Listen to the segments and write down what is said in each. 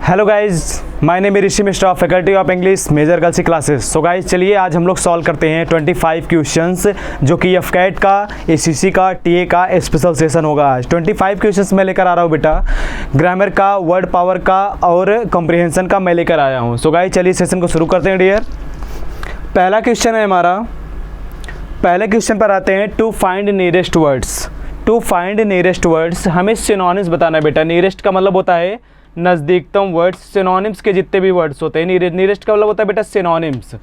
Hello guys, my name is Rishi Mishra, faculty of English, major girls classes. So guys चलिए आज हम लोग solve करते हैं 25 क्वेश्चंस जो कि एफकेट का, एसीसी का, टीए का स्पेशल सेशन होगा। आज 25 क्वेश्चंस मैं लेकर आ रहा हूँ बेटा। ग्रामर का, वर्ड पावर का और कॉम्प्रिहेंशन का मैं लेकर आया हूँ। सो गाइज चलिए सेशन को शुरू करते हैं डियर। पहला क्वेश्चन है हमारा, पहले क्वेश्चन पर आते हैं। To find nearest words. To find nearest words हमें सिनोनिम्स बताना है बेटा। नियरेस्ट का मतलब होता है नज़दीकतम वर्ड्स। सिनोनिम्स के जितने भी वर्ड्स होते हैं, नियरेस्ट का मतलब होता है बेटा सिनोनिम्स।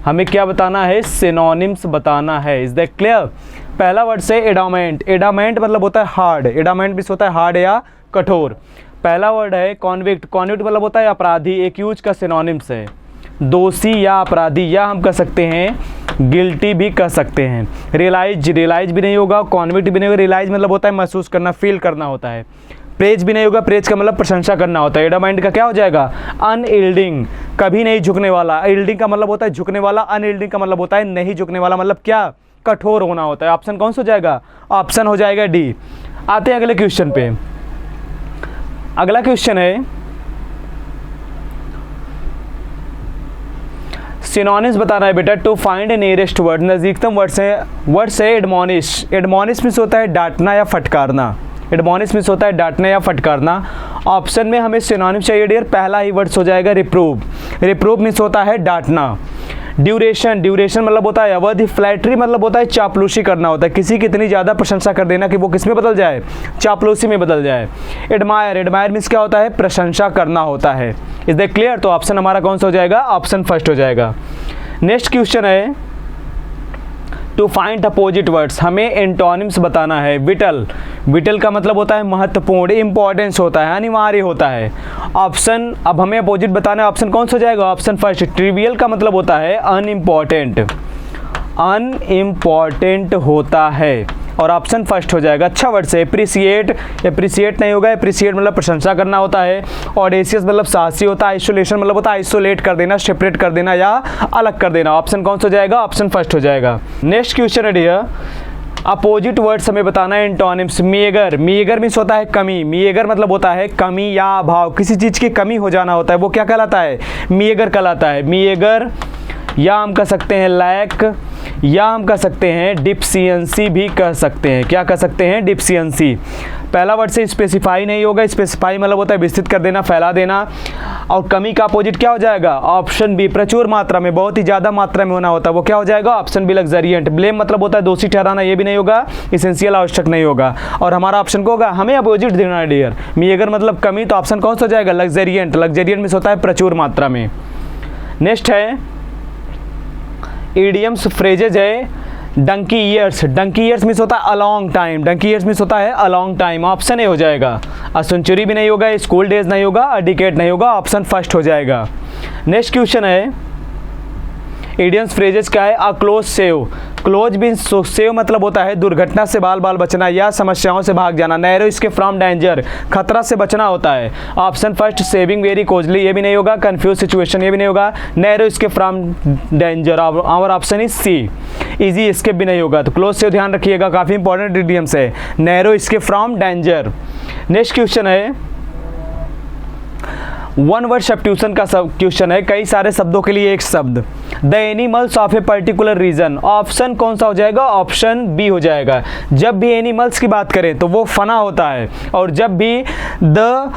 हमें क्या बताना है? सिनोनिम्स बताना है। Is that clear? पहला वर्ड से एडामेंट। एडामेंट मतलब होता है हार्ड। एडामेंट भी होता है हार्ड या कठोर। पहला वर्ड है कॉन्विक्ट। कॉन्विक्ट मतलब होता है अपराधी, एक्यूज का सिनोनिम्स है दोषी या अपराधी, या हम कह सकते हैं गिल्टी भी कह सकते हैं। रियलाइज, रियलाइज भी नहीं होगा, कॉन्विक्ट भी नहीं होगा। रियलाइज मतलब होता है महसूस करना, फील करना होता है। प्रेज भी नहीं होगा, प्रेज का मतलब प्रशंसा करना होता है। एडामाइंड का क्या हो जाएगा? अनयील्डिंग, कभी नहीं झुकने वाला। यील्डिंग का मतलब होता है झुकने वाला, अनयील्डिंग का मतलब होता है नहीं झुकने वाला, मतलब क्या? कठोर होना होता है। ऑप्शन कौन सा हो जाएगा? ऑप्शन हो जाएगा डी। आते हैं अगले क्वेश्चन पे। अगला क्वेश्चन है सिनोनिम्स बताना है बेटा। टू फाइंड नियरेस्ट वर्ड, नज़दीकतम वर्ड से एडमोनिश। एडमोनिश मीन्स होता है डांटना या फटकारना। एडमोनिश मीन्स होता है डांटना या फटकारना। ऑप्शन में हमें सिनोनिम्स चाहिए डियर। पहला ही वर्ड्स हो जाएगा रिप्रूव। रिप्रूव मीन्स होता है डांटना। ड्यूरेशन, ड्यूरेशन मतलब होता है अवधि। फ्लैटरी मतलब होता है चापलूसी करना होता है, किसी की इतनी ज़्यादा प्रशंसा कर देना कि वो किस में बदल जाए? चापलूसी में बदल जाए। एडमायर, एडमायर मीन्स क्या होता है? प्रशंसा करना होता है। Is that clear? तो ऑप्शन हमारा कौन सा हो जाएगा? ऑप्शन फर्स्ट हो जाएगा। नेक्स्ट क्वेश्चन है टू फाइंड अपोजिट वर्ड्स। हमें एंटोनिम्स बताना है। विटल, विटल का मतलब होता है महत्वपूर्ण, इंपॉर्टेंस होता है, अनिवार्य होता है। ऑप्शन, अब हमें अपोजिट बताना है। ऑप्शन कौन सा हो जाएगा? Option first. ट्रिवियल का मतलब होता है अनइम्पॉर्टेंट, अनइम्पॉर्टेंट होता है और ऑप्शन फर्स्ट हो जाएगा। अच्छा वर्ड से एप्रिसिएट, एप्रिसिएट नहीं होगा। एप्रिसिएट मतलब प्रशंसा करना होता है। ऑडेसियस मतलब साहसी होता है। आइसोलेशन मतलब होता है आइसोलेट कर देना, सेपरेट कर देना या अलग कर देना। ऑप्शन कौन सा हो जाएगा? ऑप्शन फर्स्ट हो जाएगा। नेक्स्ट क्वेश्चन है डियर, अपोजिट वर्ड्स हमें बताना है एंटोनिम्स। मीगर, मीगर मीन्स होता है कमी। मीगर मतलब होता है कमी या अभाव, किसी चीज़ की कमी हो जाना होता है, वो क्या कहलाता है? मीगर कहलाता है। मीगर, या हम कह सकते हैं लैक, या हम कह सकते हैं डिफिशियंसी भी कह सकते हैं। क्या कह सकते हैं? डिफिशियंसी। पहला वर्ड से स्पेसिफाई नहीं होगा। स्पेसिफाई मतलब होता है विस्तृत कर देना, फैला देना। और कमी का अपोजिट क्या हो जाएगा? Option B. प्रचुर मात्रा में, बहुत ही ज़्यादा मात्रा में होना होता है, वो क्या हो जाएगा? Option B लग्जरियंट। ब्लेम मतलब होता है दोषी ठहराना, ये भी नहीं होगा। इसेंशियल आवश्यक नहीं होगा। और हमारा ऑप्शन को होगा, हमें अपोजिट देना है डियर। मीगर मतलब कमी, तो ऑप्शन कौन सा हो जाएगा? लग्जरियंट। लग्जरियंट मीन्स होता है प्रचुर मात्रा में। नेक्स्ट है इडियम्स, फ्रेजेज है donkey ears. Donkey ears means होता है a long time. Donkey ears means होता है अलॉन्ग टाइम। ऑप्शन ए हो जाएगा। अ सेंचुरी भी नहीं होगा, स्कूल डेज नहीं होगा, अ डिकेड नहीं होगा। ऑप्शन फर्स्ट हो जाएगा। नेक्स्ट क्वेश्चन है इडियम्स फ्रेजेस क्या है? A close save. Close means save मतलब होता है दुर्घटना से बाल बाल बचना या समस्याओं से भाग जाना। नैरो इसके फ्रॉम डेंजर, खतरा से बचना होता है। Option first saving very cosily, ये भी नहीं होगा। कंफ्यूज सिचुएशन, ये भी नहीं होगा। Narrow escape from danger, our option is C. Easy escape भी नहीं होगा। तो क्लोज सेव ध्यान रखिएगा, काफ़ी इंपॉर्टेंट इडियम्स है। Narrow escape from danger. Next question है वन वर्ड सब्स्टिट्यूशन का क्वेश्चन है। कई सारे शब्दों के लिए एक शब्द। The animals of a particular region. Option कौन सा हो जाएगा? ऑप्शन बी हो जाएगा। जब भी एनिमल्स की बात करें तो वो फना होता है, और जब भी द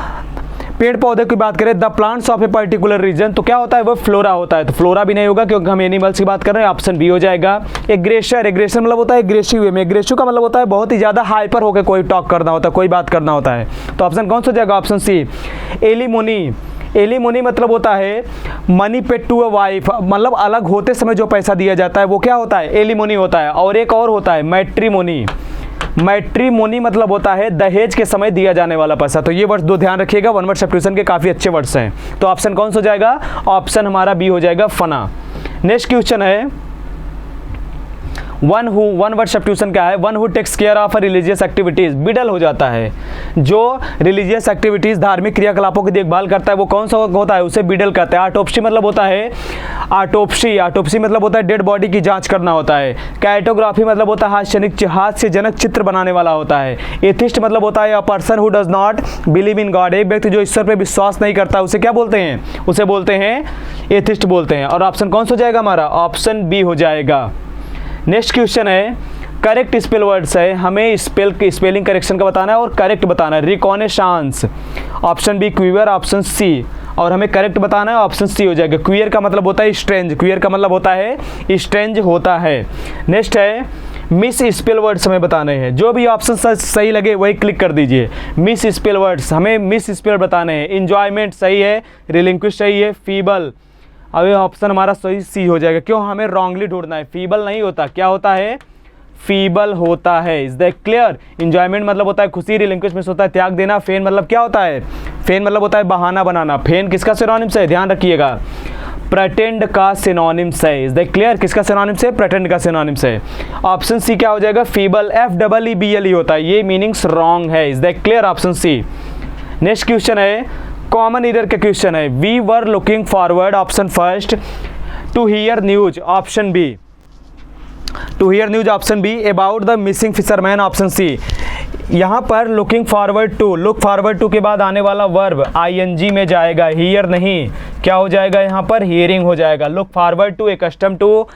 पेड़ पौधे की बात करें the plants of a particular region, तो क्या होता है? वो फ्लोरा होता है। तो फ्लोरा भी नहीं होगा क्योंकि हम एनिमल्स की बात कर रहे हैं। ऑप्शन बी हो जाएगा। एग्रेसर, एग्रेसर मतलब होता है एग्रेसिव वे में। एग्रेसिव का मतलब होता है बहुत ही ज़्यादा हाइपर होकर कोई टॉक करना होता है, कोई बात करना होता है। तो ऑप्शन कौन सा हो जाएगा? Option C. एलिमोनी, एलिमोनी मतलब होता है money paid to a wife, मतलब अलग होते समय जो पैसा दिया जाता है वो क्या होता है? एलिमोनी होता है। और एक और होता है मैट्रिमोनी। मैट्रिमोनी मतलब होता है दहेज के समय दिया जाने वाला पैसा। तो ये वर्ड्स दो ध्यान रखिएगा, वन वर्ड सब्स्टिट्यूशन के काफ़ी अच्छे वर्ड्स हैं। तो ऑप्शन कौन सा हो जाएगा? ऑप्शन हमारा बी हो जाएगा, फना। नेक्स्ट क्वेश्चन है वन वर्ड सब्स्टिट्यूशन क्या है? One who takes care of a religious activities, beadle हो जाता है। जो रिलीजियस एक्टिविटीज़ धार्मिक क्रियाकलापों की देखभाल करता है वो कौन सा होता है? उसे बिडल कहते हैं। ऑटोप्सी मतलब होता है ऑटोप्सी मतलब होता है डेड बॉडी की जांच करना होता है। कैटोग्राफी मतलब होता है हास्यजनक चित्र बनाने वाला होता है। एथिस्ट मतलब होता है a person who does not believe in God, एक व्यक्ति जो ईश्वर पे विश्वास नहीं करता उसे क्या बोलते हैं? उसे बोलते हैं एथिस्ट बोलते हैं। और ऑप्शन कौन सा हो जाएगा हमारा? ऑप्शन बी हो जाएगा। नेक्स्ट क्वेश्चन है करेक्ट स्पेल वर्ड्स है, हमें स्पेलिंग करेक्शन का बताना है और करेक्ट बताना है। Reconnaissance, option B quiver, option C, और हमें करेक्ट बताना है ऑप्शन सी हो जाएगा। क्वीयर का मतलब होता है स्ट्रेंज, क्वीयर का मतलब होता है स्ट्रेंज होता है। नेक्स्ट है मिस स्पेल वर्ड्स हमें बताने हैं, जो भी ऑप्शन सही लगे वही क्लिक कर दीजिए। मिस स्पेल वर्ड्स, हमें मिस स्पेल बताने हैं। इंजॉयमेंट सही है, रिलिंक्विश सही है, फीबल, अब ये ऑप्शन हमारा सही सी हो जाएगा। क्यों? हमें रॉन्गली ढूंढना है, फीबल नहीं होता, क्या होता है? फीबल होता है। Is that clear? इंजॉयमेंट मतलब होता है खुशी, रिलिंक्विश होता है त्याग देना, फेन मतलब क्या होता है? फेन मतलब होता है बहाना बनाना। फेन किसका सिनोनिम्स है? ध्यान रखिएगा, प्रेटेंड का सिनोनिम्स है। Is that clear? किसका सिनोनिम्स है? प्रेटेंड का सिनोनिम्स है। ऑप्शन सी क्या हो जाएगा? फीबल, FEEBLE होता है, ये मीनिंग्स रॉन्ग है। Is that clear? Option C. Next question है कॉमन ईयर का क्वेश्चन है। We were looking forward, option first, to hear news, option B, to hear news option B, about the missing fisherman, option C. यहाँ पर looking forward to, look forward to के बाद आने वाला verb ING में जाएगा, here नहीं। क्या हो जाएगा यहाँ पर? हियरिंग हो जाएगा। Look forward to, accustom to,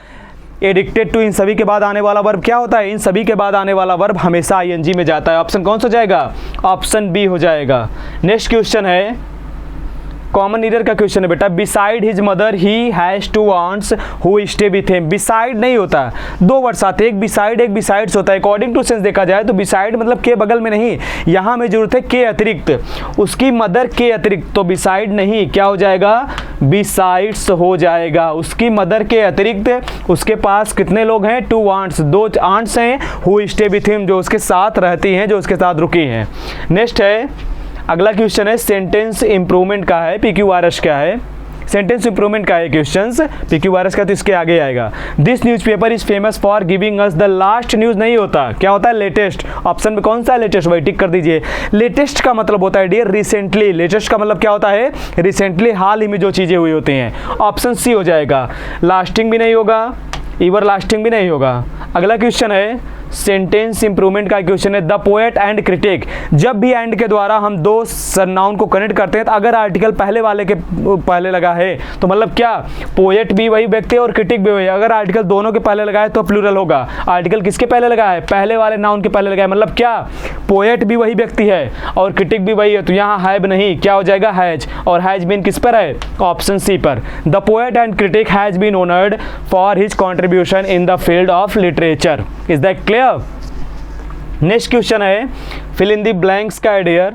addicted to, इन सभी के बाद आने वाला वर्ब क्या होता है? इन सभी के बाद आने वाला वर्ब हमेशा ING में जाता है। ऑप्शन कौन सा हो जाएगा? ऑप्शन बी हो जाएगा। नेक्स्ट क्वेश्चन है कॉमन ईयर का क्वेश्चन है बेटा। Beside his mother he has two aunts who stay with him. Beside नहीं होता, दो वर्ड्स आते हैं, एक बिसाइड एक बिसाइड्स होता है। अकॉर्डिंग टू सेंस देखा जाए तो बिसाइड मतलब के बगल में नहीं, यहाँ हमें जरूरत है के अतिरिक्त, उसकी मदर के अतिरिक्त, तो बिसाइड नहीं, क्या हो जाएगा? बिसाइड्स हो जाएगा। उसकी मदर के अतिरिक्त उसके पास कितने लोग हैं? 2 आंट्स, 2 आंट्स हैं। हु स्टे विथ हिम, जो उसके साथ रहती हैं, जो उसके साथ रुकी हैं। नेक्स्ट है अगला क्वेश्चन है सेंटेंस इंप्रूवमेंट का है, PQRS क्या है? सेंटेंस इंप्रूवमेंट का है क्वेश्चन, PQRS का तो इसके आगे आएगा। This newspaper is famous for giving us the last news नहीं होता, क्या होता है? लेटेस्ट। ऑप्शन में कौन सा है? लेटेस्ट, वही टिक कर दीजिए। लेटेस्ट का मतलब होता है डियर रिसेंटली, लेटेस्ट का मतलब क्या होता है? रिसेंटली, हाल ही में जो चीज़ें हुई होती हैं। ऑप्शन सी हो जाएगा। लास्टिंग भी नहीं होगा, एवर लास्टिंग भी नहीं होगा। अगला क्वेश्चन है सेंटेंस इंप्रूवमेंट का क्वेश्चन है द पोएट एंड क्रिटिक। जब भी एंड के द्वारा हम दो सरनाउन को कनेक्ट करते हैं तो अगर आर्टिकल पहले वाले के पहले लगा है तो मतलब क्या? पोएट भी वही व्यक्ति और क्रिटिक भी वही। अगर आर्टिकल दोनों के पहले लगा है तो प्लूरल होगा। आर्टिकल किसके पहले लगा है? पहले वाले नाउन के पहले लगा है, मतलब क्या? पोएट भी वही व्यक्ति है और क्रिटिक भी वही है, तो यहाँ हैव नहीं, क्या हो जाएगा? हैज। और हैज बीन किस पर है? ऑप्शन सी पर। The poet and critic has been honoured for his contribution in the field of literature. Is that clear? Next question है फिल इन द ब्लैंक्स का डियर।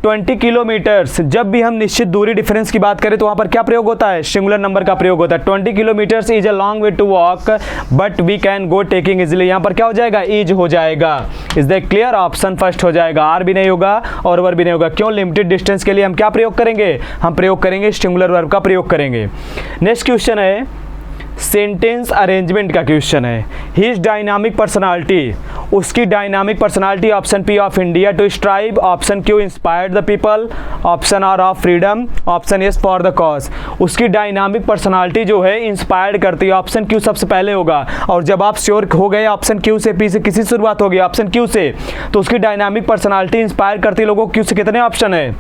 20 किलोमीटर्स, जब भी हम निश्चित दूरी डिफरेंस की बात करें तो वहाँ पर क्या प्रयोग होता है? सिंगुलर नंबर का प्रयोग होता है। 20 kilometres is a long way to walk but we can go taking easily, यहाँ पर क्या हो जाएगा? इज हो जाएगा। Is that clear? Option first हो जाएगा। आर भी नहीं होगा और वर भी नहीं होगा। क्यों? लिमिटेड डिस्टेंस के लिए हम क्या प्रयोग करेंगे? हम प्रयोग करेंगे सिंगुलर वर्ब का प्रयोग करेंगे। नेक्स्ट क्वेश्चन है सेंटेंस अरेंजमेंट का क्वेश्चन है। हिज डायनामिक पर्सनालिटी, उसकी dynamic personality, option P of India to strive, option Q inspired the people, option R of freedom, option S for the cause. उसकी dynamic personality जो है inspired करती है, option Q सबसे पहले होगा। और जब आप श्योर हो गए ऑप्शन क्यू से, पी से किसी शुरुआत होगी ऑप्शन क्यू से, तो उसकी डायनामिक पर्सनालिटी इंस्पायर करती है लोगों। क्यू से कितने ऑप्शन है?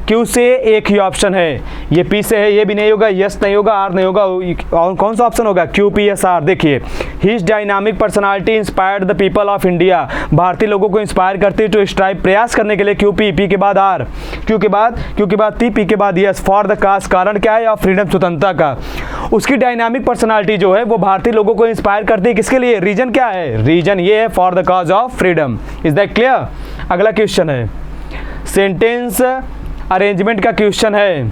क्यू से एक ही ऑप्शन है। ये पी से है, ये भी नहीं होगा, यस नहीं होगा, आर नहीं होगा, और कौन सा ऑप्शन होगा? Q P S R. देखिए his dynamic personality inspired the people of India, भारतीय लोगों को इंस्पायर करती है टू स्ट्राइव, प्रयास करने के लिए। क्यू पी के बाद आर, क्यू के बाद पी के बाद यस, फॉर द काज, कारण क्या है? ऑफ फ्रीडम, स्वतंत्रता का। उसकी डायनामिक पर्सनालिटी जो है वो भारतीय लोगों को इंस्पायर करती है, किसके लिए? रीजन क्या है? रीजन ये है for the cause of freedom. Is that clear? अगला क्वेश्चन है सेंटेंस अरेंजमेंट का क्वेश्चन है।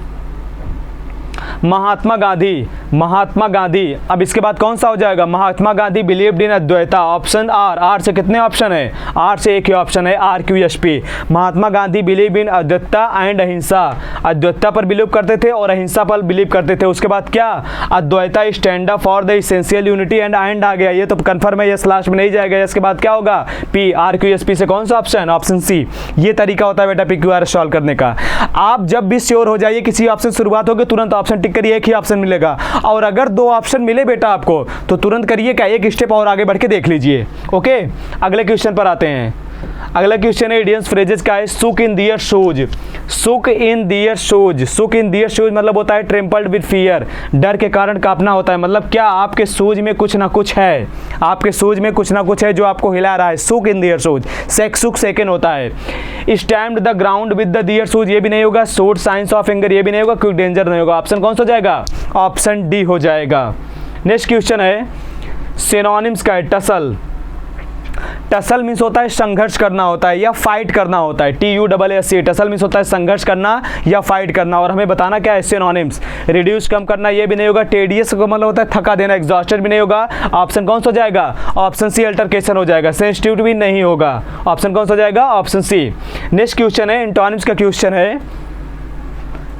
महात्मा गांधी महात्मा गांधी। अब इसके बाद कौन सा हो जाएगा, Mahatma Gandhi believed in Advaita. Option R से कितने ऑप्शन है, आर से एक ही ऑप्शन है, RQSP। Mahatma Gandhi believe in Advaita and ahimsa. Advaita पर बिलीव करते थे और अहिंसा पर बिलीव करते थे। उसके बाद क्या, Advaita stand up for the essential unity and आ गया, ये तो कंफर्म है, यस लास्ट में नहीं जाएगा। इसके बाद क्या होगा, P, RQSP से कौन सा ऑप्शन, ऑप्शन C। ये तरीका होता है बेटा PQR सॉल्व करने का। आप जब भी श्योर हो जाइए किसी ऑप्शन शुरुआत होगी तुरंत ऑप्शन टिक करिए, एक ही ऑप्शन मिलेगा। और अगर दो ऑप्शन मिले बेटा आपको तो तुरंत करिए क्या, एक स्टेप और आगे बढ़ के देख लीजिए। ओके, अगले क्वेश्चन पर आते हैं। अगला क्वेश्चन है इडियम्स फ्रेजेस का है, सुक इन दियर शूज। सुक इन दियर शूज, सुक इन दियर शूज मतलब होता है ट्रेम्पल्ड विद फियर, डर के कारण कांपना होता है। मतलब क्या, आपके शूज में कुछ ना कुछ है, आपके शूज में कुछ ना कुछ है जो आपको हिला रहा है। सुक इन दियर शूज, सुक सेकंड होता है। Stamped the ground with the their shoes, ये भी नहीं होगा। शोड साइंस ऑफ एंगर, ये भी नहीं होगा। क्विक डेंजर नहीं होगा। ऑप्शन कौन सा हो जाएगा, ऑप्शन डी हो जाएगा। नेक्स्ट क्वेश्चन है सिनोनिम्स का है, टसल। टसल मीन्स होता है संघर्ष करना होता है या फाइट करना होता है, TUSS। टसल मीन्स होता है संघर्ष करना या फाइट करना। और हमें बताना क्या है सिनोनिम्स, रिड्यूस कम करना, ये भी नहीं होगा। टेडियस का मतलब होता है थका देना, एग्जॉस्टेड भी नहीं होगा। ऑप्शन कौन सा हो जाएगा, ऑप्शन C अल्टरकेशन हो जाएगा। सेंसिटिव भी नहीं होगा। ऑप्शन कौन सा हो जाएगा, ऑप्शन C। नेक्स्ट क्वेश्चन है एंटोनिम्स का क्वेश्चन है,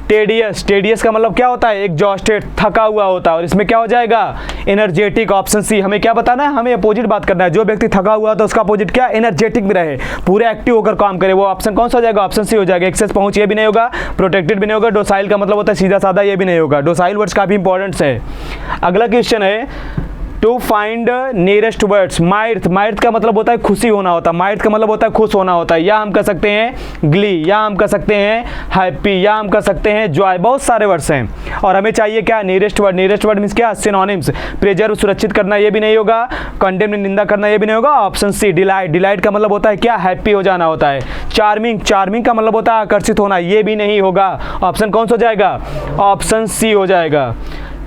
टेडियस। टेडियस का मतलब क्या होता है, एग्जॉस्टेड, थका हुआ होता है। और इसमें क्या हो जाएगा, एनर्जेटिक। Option C। हमें क्या बताना है, हमें अपोजिट बात करना है। जो व्यक्ति थका हुआ तो उसका अपोजिट क्या, एनर्जेटिक भी रहे, पूरे एक्टिव होकर काम करे, वो ऑप्शन कौन सा हो जाएगा, ऑप्शन C हो जाएगा। एक्सेस पहुंच, ये भी नहीं होगा। प्रोटेक्टेड भी नहीं होगा। डोसाइल का मतलब होता है सीधा साधा, ये भी नहीं होगा। डोसाइल वर्ड्स काफी इंपॉर्टेंट है। अगला क्वेश्चन है टू फाइंड नियरेस्ट वर्ड्स। माइर्थ, माइर्थ का मतलब होता है खुशी होना होता है। माइर्थ का मतलब होता है खुश होना होता है। या हम कह सकते हैं ग्ली, या हम कह सकते हैं हैप्पी, या हम कह सकते हैं जॉय। बहुत सारे वर्ड्स हैं और हमें चाहिए क्या, nearest word. Nearest word means क्या, सिनोनिम्स। प्रिजर्व सुरक्षित करना, ये भी नहीं होगा। कंडेम निंदा करना, ये भी नहीं होगा। Option C। डिलाइट, डिलाइट का मतलब होता है क्या, हैप्पी हो जाना होता है। चार्मिंग, चार्मिंग का मतलब होता है आकर्षित होना, ये भी नहीं होगा। ऑप्शन कौन सा हो जाएगा, ऑप्शन C हो जाएगा।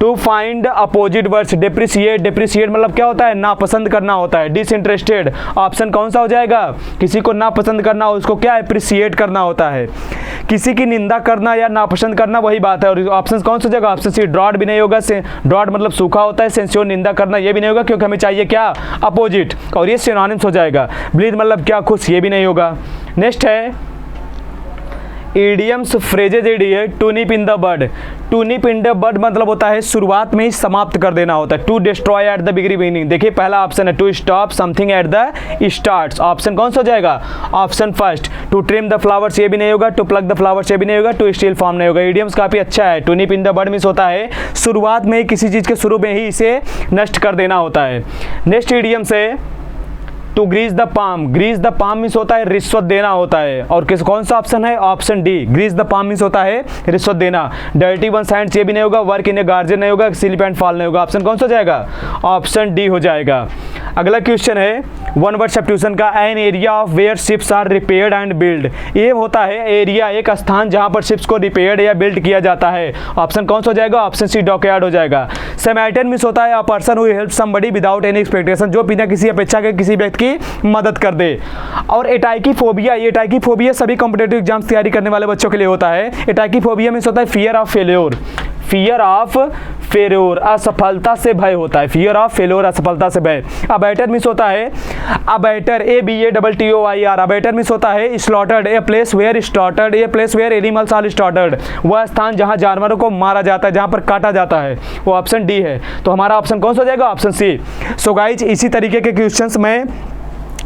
To find opposite words, depreciate, depreciate मतलब क्या होता है, नापसंद करना होता है। डिसइंटरेस्टेड, ऑप्शन कौन सा हो जाएगा, किसी को नापसंद करना, उसको क्या अप्रिसिएट करना होता है। किसी की निंदा करना या नापसंद करना वही बात है। और ऑप्शन कौन सा हो जाएगा, ऑप्शन C। ड्रॉट भी नहीं होगा। ड्रॉट मतलब सूखा होता है। सेंसियोर, निंदा करना, ये भी नहीं होगा क्योंकि हमें चाहिए क्या, अपोजिट। और ये सिनोनिम्स हो जाएगा। ब्लीड मतलब क्या, खुश, ये भी नहीं होगा। नेक्स्ट है इडियम्स फ्रेजेज एडिए, to nip in the bud. To nip in the bud मतलब होता है शुरुआत में ही समाप्त कर देना होता है। To destroy at the beginning. देखिए पहला ऑप्शन है to stop something at the start. Option कौन सा हो जाएगा, option first. To trim the flowers, ये भी नहीं होगा। टू प्लग द फ्लावर्स, ये भी नहीं होगा। टू स्टील फॉर्म नहीं होगा। इडियम्स काफी अच्छा है। To nip in the bud means होता है शुरुआत में ही, किसी चीज के शुरू में ही इसे नष्ट कर देना होता है। नेक्स्ट इडियम्स है to grease the palm. Grease the palm means होता है रिश्वत देना होता है। और किस कौन सा ऑप्शन है, option D. Grease the palm means होता है रिश्वत देना। डर्टी वन साइंस, ये भी नहीं होगा। वर्क इन ए गार्जियन नहीं होगा। स्लिप एंड फॉल नहीं होगा। ऑप्शन कौन सा हो जाएगा, ऑप्शन डी हो जाएगा। अगला क्वेश्चन है वन वर्ड सब्स्टिट्यूशन का, an area of where ships are repaired and build. ये होता है एरिया, एक स्थान जहां पर शिप्स को रिपेयर्ड या बिल्ड किया जाता है। ऑप्शन कौन सा हो जाएगा, ऑप्शन सी डॉकयार्ड हो जाएगा। सैमरिटन मीन्स होता है a person who help somebody without any expectation, जो बिना किसी अपेक्षा के किसी व्यक्ति की मदद कर दे। और एटाइकीफोबिया, ये एटाइकीफोबिया सभी कॉम्पिटेटिव एग्जाम्स तैयारी करने वाले बच्चों के लिए होता है। एटाइकीफोबिया मीन्स होता है fear of failure. Fear of failure, असफलता से भय होता है। फियर ऑफ फेल्योर, असफलता से भय। अबैटर मीन्स होता है अबैटर, ABATTOIR। अबैटर मीन्स होता है slaughtered, a place where slaughtered, a place where animals are slaughtered. वह स्थान जहां जानवरों को मारा जाता है, जहां पर काटा जाता है। वो ऑप्शन डी है। तो हमारा ऑप्शन कौन सा हो जाएगा, ऑप्शन सी। सो गाइज इसी तरीके के क्वेश्चंस में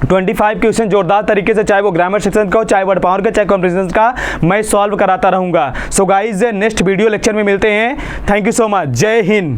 25 क्वेश्चन जोरदार तरीके से, चाहे वो ग्रामर सेक्शन का हो, चाहे वर्ड पावर का, चाहे कॉम्प्रिहेंशन का, मैं सॉल्व कराता रहूंगा। So guys next video lecture में मिलते हैं। Thank you so much. जय हिंद।